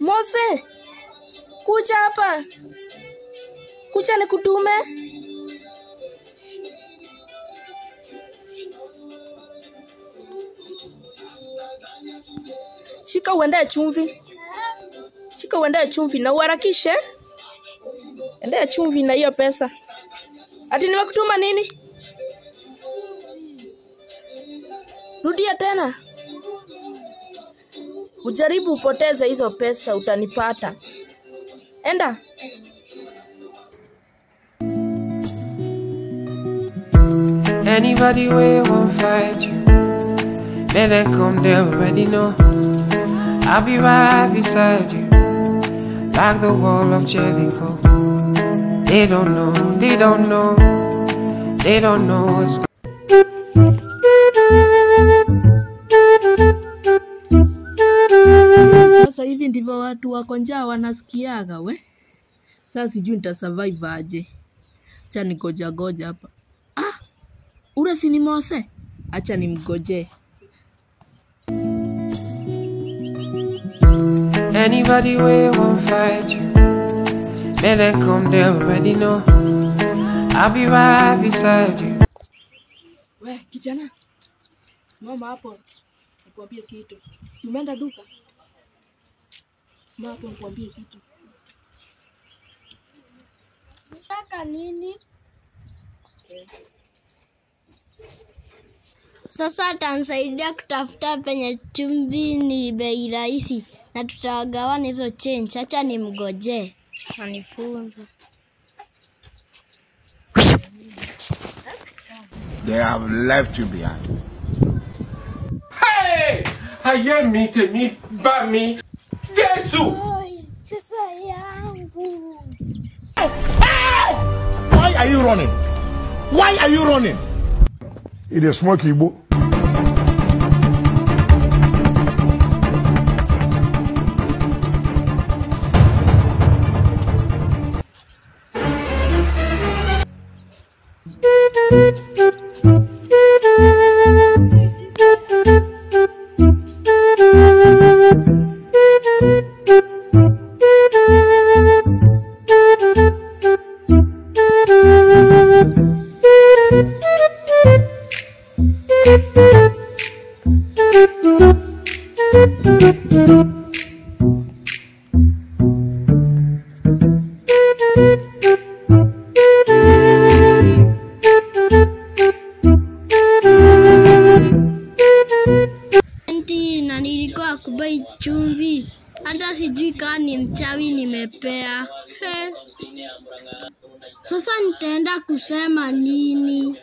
Mose, kuja hapa. Kuja nikutume. Shika uende chumvi. Shika uende chumvi na uharakishe. Ende chumvi na hiyo pesa. Ati nimekutuma nini? Rudia tena. Ujaribu upoteze hizo pesa utanipata. Enda. Anybody we won't fight you, man, they come, they already know. I'll be right beside you, like the wall of Jericho. They don't know, they don't know, they don't know what's going on. Sasa hivi ndivyo watu wako njaa wanasikiaga we. Sasa sijui nitasurvive aje. Acha nigoja hapa. Ule si ni Mose? Acha nimgoje. Anybody we won't fight you, man, they come, they already know. I'll be right beside you. We, kijana. Simama hapo. Nikwambie kitu. Si umeenda duka? Simama hapo nikwambie kitu. Unataka nini? Okay. Sasa atanisaidia kutafuta penye chumvi ni bei rahisi na tutagawana hizo change. Acha nimgoje. Anifunza. They have left you behind. Hey! Haye mite mi ba mi. Jesu! Pesa yangu. Why are you running? Why are you running? It is smoky Igbo. Na nilikuwa kubai chumvi. Hata sijui kama ni mchawi nimepea. Sasa nitaenda kusema nini?